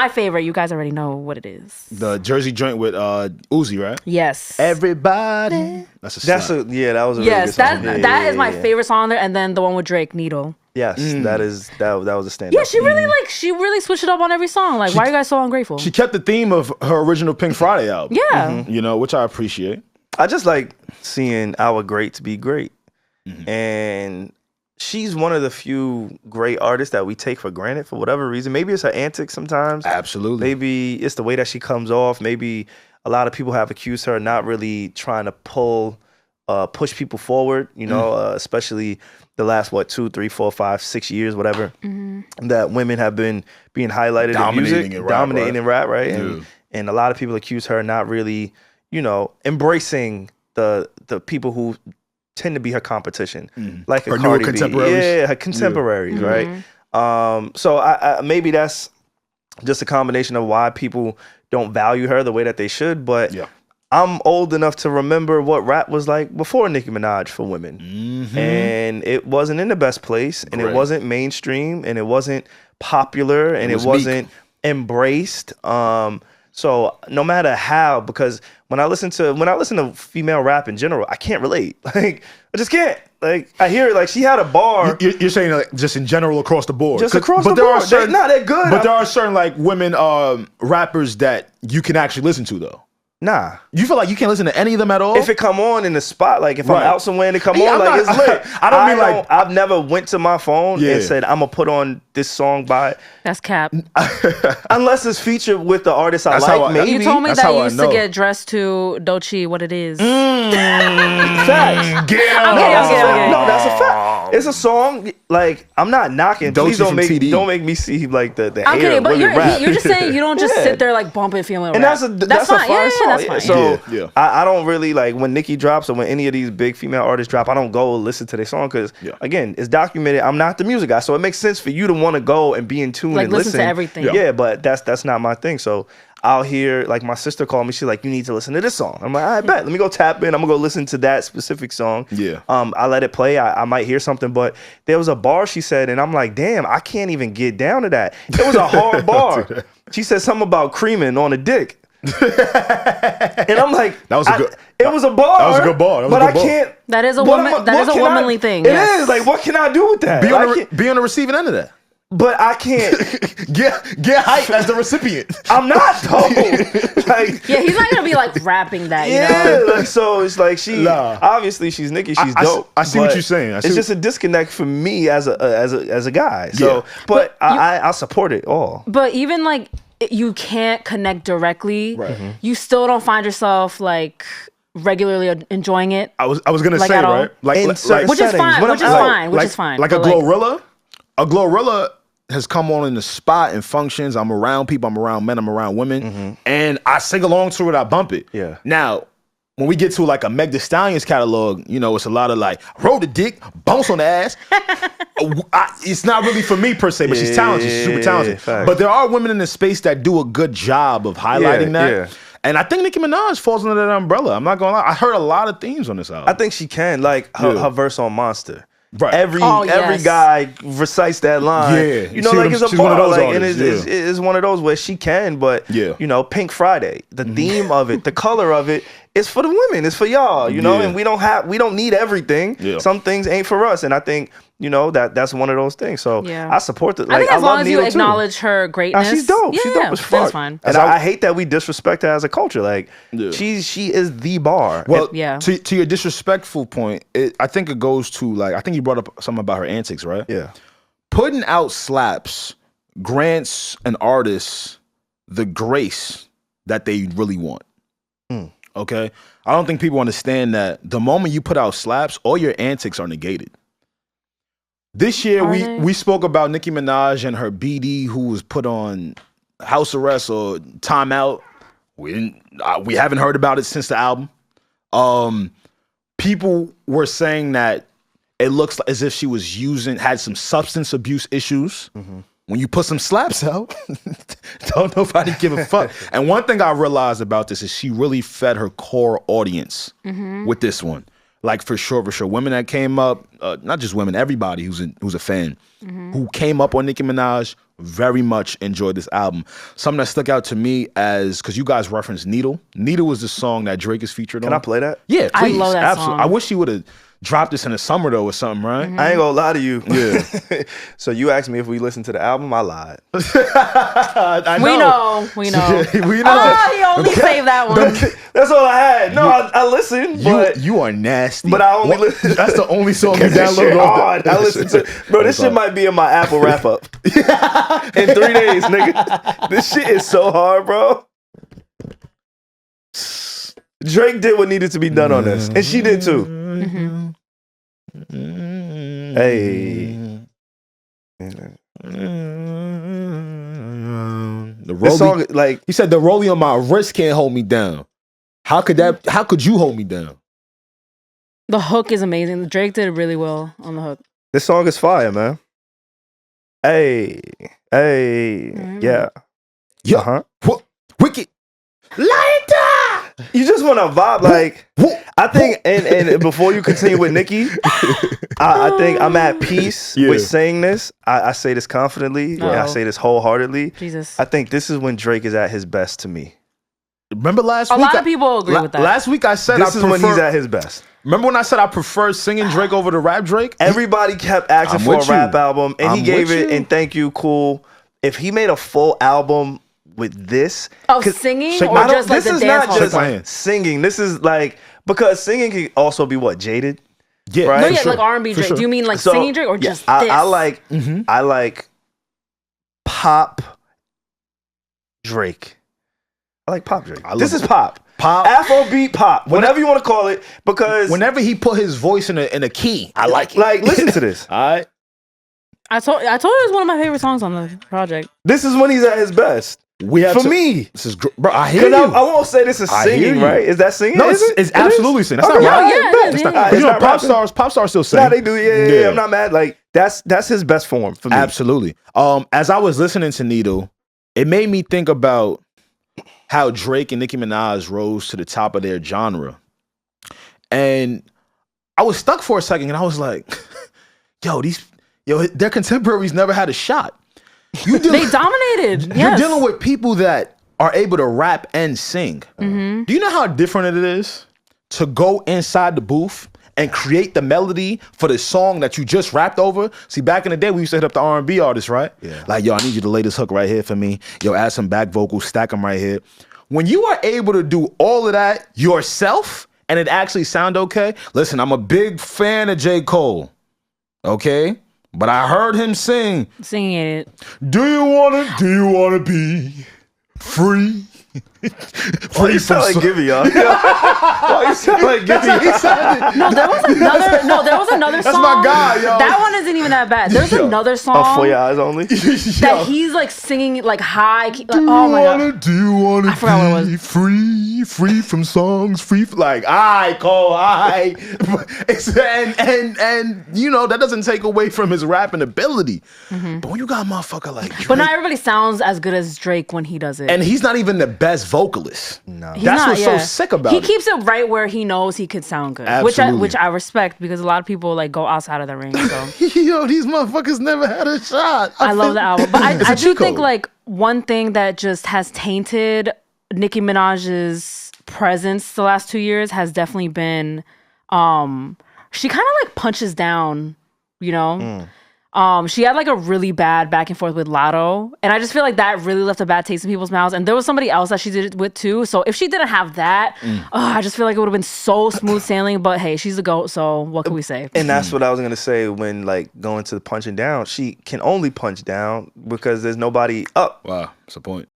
my favorite. You guys already know what it is. The Jersey joint with Uzi, right? Yes. Everybody. That was a really good song. That is my favorite song there, and then the one with Drake, Needle. Yes, that was a stand-up. Yeah, she really switched it up on every song. Like, why are you guys so ungrateful? She kept the theme of her original Pink Friday album. Yeah. You know, which I appreciate. I just like seeing our greats be great. And she's one of the few great artists that we take for granted for whatever reason. Maybe it's her antics sometimes. Absolutely. Maybe it's the way that she comes off. Maybe a lot of people have accused her of not really trying to push people forward, you know, especially the last, 2, 3, 4, 5, 6 years, whatever, that women have been being highlighted dominating in music, in rap, right? Yeah. And a lot of people accuse her of not really, you know, embracing the people who tend to be her competition, like her a newer Cardi B. contemporaries. Yeah, her contemporaries, right? So I maybe that's just a combination of why people don't value her the way that they should. But I'm old enough to remember what rap was like before Nicki Minaj for women, and it wasn't in the best place, and it wasn't mainstream, and it wasn't popular, and it wasn't embraced. So no matter how, because when I listen to female rap in general, I can't relate. Like, I just can't. Like, I hear it, like, she had a bar. You're saying, like, just in general across the board. Just across the board. They're good. But there are certain, like, women rappers that you can actually listen to, though. Nah. You feel like you can't listen to any of them at all? If it come on in the spot, like if I'm out somewhere and it come on, like, it's lit. I've never went to my phone and said, I'm going to put on this song by... That's cap. Unless it's featured with the artist I like, maybe. You told me that you used to get dressed to Doechii, what it is. Facts. I'm kidding. No, that's a fact. It's a song, like, I'm not knocking. Please don't make me see, like, the I'm hater kidding, but rap. you're just saying you don't just sit there, like, bump it, feeling and rap. That's a fine song. That's fine. So I don't really, like, when Nicki drops or when any of these big female artists drop, I don't go listen to their song because, again, it's documented. I'm not the music guy, so it makes sense for you to want to go and be in tune and listen to everything. Yeah, but that's not my thing. So I'll hear, like, my sister called me. She's like, you need to listen to this song. I'm like, I bet. Let me go tap in. I'm gonna go listen to that specific song. Yeah. I let it play. I might hear something, but there was a bar she said, and I'm like, damn, I can't even get down to that. It was a hard bar. She said something about creaming on a dick. And I'm like, that was a good. It was a bar. That was a good bar. I can't. That is a woman. That is a womanly thing. It is. Like, what can I do with that? Be on the receiving end of that. But I can't get hyped as the recipient. I'm not though. Like, yeah, he's not gonna be like rapping that. Yeah, you know? Like, so it's like obviously she's Nicki, she's dope. I see what you're saying. It's just a disconnect for me as a guy. So, but I support it all. But even like you can't connect directly. Right. You still don't find yourself like regularly enjoying it. I was gonna say right, which is fine. Which is fine. Like a Glorilla. A Glorilla has come on in the spot and functions. I'm around people. I'm around men. I'm around women. And I sing along to it. I bump it. Yeah. Now, when we get to like a Meg Thee Stallion's catalog, you know, it's a lot of like, roll the dick, bounce on the ass. It's not really for me per se, but she's talented. She's super talented. Facts. But there are women in the space that do a good job of highlighting that. Yeah. And I think Nicki Minaj falls under that umbrella. I'm not gonna lie. I heard a lot of themes on this album. I think she can. Like her verse on Monster. Right. Every guy recites that line. Yeah. You know, like it's a bar. One of those like, and it's one of those where she can, but you know, Pink Friday, the theme of it, the color of it, it's for the women. It's for y'all, you know, and we don't need everything. Yeah. Some things ain't for us. And I think, you know, that's one of those things. So I support it. Like, I think as long as you acknowledge her greatness. She's dope. She's dope as fuck. That's fine. And I hate that we disrespect her as a culture. Like she is the bar. Well, to your disrespectful point, I think it goes to like, I think you brought up something about her antics, right? Yeah. Putting out slaps grants an artist the grace that they really want. Okay? I don't think people understand that the moment you put out slaps, all your antics are negated. This year, we spoke about Nicki Minaj and her BD who was put on house arrest or timeout. We haven't heard about it since the album. People were saying that it looks as if she was had some substance abuse issues. When you put some slaps out, don't nobody give a fuck. And one thing I realized about this is she really fed her core audience with this one. Like for sure. Women that came up, not just women, everybody who's a fan, who came up on Nicki Minaj, very much enjoyed this album. Something that stuck out to me because you guys referenced Needle. Needle was the song that Drake is featured on. Can I play that? Yeah, please. I love that song. I wish he would have dropped this in the summer though or something, right? I ain't gonna lie to you. Yeah. So you asked me if we listened to the album. I lied. I know. We know. We know. Oh, he only saved that one. That's all I had. No, I listened, but you are nasty. But I only listen. That's the only song you downloaded off I listened to. Bro, this shit might be in my Apple wrap up in 3 days, nigga. This shit is so hard, bro. Drake did what needed to be done on this, and she did too. Hey. This song, like he said, the rollie on my wrist can't hold me down. How could you hold me down? The hook is amazing. Drake did really well on the hook. This song is fire, man. Hey. Yeah. Wicked. Lighter. You just want to vibe, like I think, and before you continue with Nicki, I think I'm at peace with saying this. I say this confidently, and I say this wholeheartedly. Jesus, I think this is when Drake is at his best to me. Remember last week? A lot of people agree with that. Last week I said this is when he's at his best. Remember when I said I prefer singing Drake over the rap Drake? Everybody kept asking for a rap album, and he gave it. And thank you, cool. If he made a full album with this, singing or just like this is not just singing. This is like, because singing can also be what, jaded. Yeah, right? No, yeah, like R&B Drake. Sure. Do you mean like singing Drake or just this? I like pop Drake. I like pop Drake. This is pop. Afrobeat pop, whatever you want to call it, because whenever he put his voice in a key, I like it. Like, listen to this. All right. I told you it was one of my favorite songs on the project. This is when he's at his best. Me. This is bro. I hear you. I won't say this is singing, right? Is that singing? No, it's absolutely singing. That's not right. Yeah. You know, pop stars still sing. Nah, they do. Yeah. I'm not mad. Like that's his best form for me. Absolutely. As I was listening to Needle, it made me think about how Drake and Nicki Minaj rose to the top of their genre, and I was stuck for a second, and I was like, their contemporaries never had a shot. They dominated. You're dealing with people that are able to rap and sing. Do you know how different it is to go inside the booth and create the melody for the song that you just rapped over? See, back in the day, we used to hit up the R&B artists, right? Yeah. Like, yo, I need you to lay this hook right here for me. Yo, add some back vocals, stack them right here. When you are able to do all of that yourself and it actually sound okay, listen, I'm a big fan of J. Cole, okay? But I heard him singing it. Do you wanna be free? Why you sound like Gibby, y'all? Why you sound like Gibby? No, there was another song. That's my guy, yo. That one isn't even that bad. There's another song. For Your Eyes Only? That he's like singing like high key. Like, oh my god. Do you wanna I forgot what it was. Free from songs, like, I call I. And you know, that doesn't take away from his rapping ability. But when you got a motherfucker like Drake, but not everybody sounds as good as Drake when he does it. And he's not even the best vocalist. No. That's what's so sick about it. He keeps it right where he knows he could sound good. Absolutely. Which I respect, because a lot of people like go outside of the ring. So yo, these motherfuckers never had a shot. I love the album. But I do think like one thing that just has tainted Nicki Minaj's presence the last 2 years has definitely been she kind of like punches down, you know? She had like a really bad back and forth with Lotto, and I just feel like that really left a bad taste in people's mouths. And there was somebody else that she did it with too. So if she didn't have that, I just feel like it would have been so smooth sailing. But hey, she's the GOAT, so what can we say? And that's what I was gonna say when like going to the punching down. She can only punch down because there's nobody up. Wow, that's the point.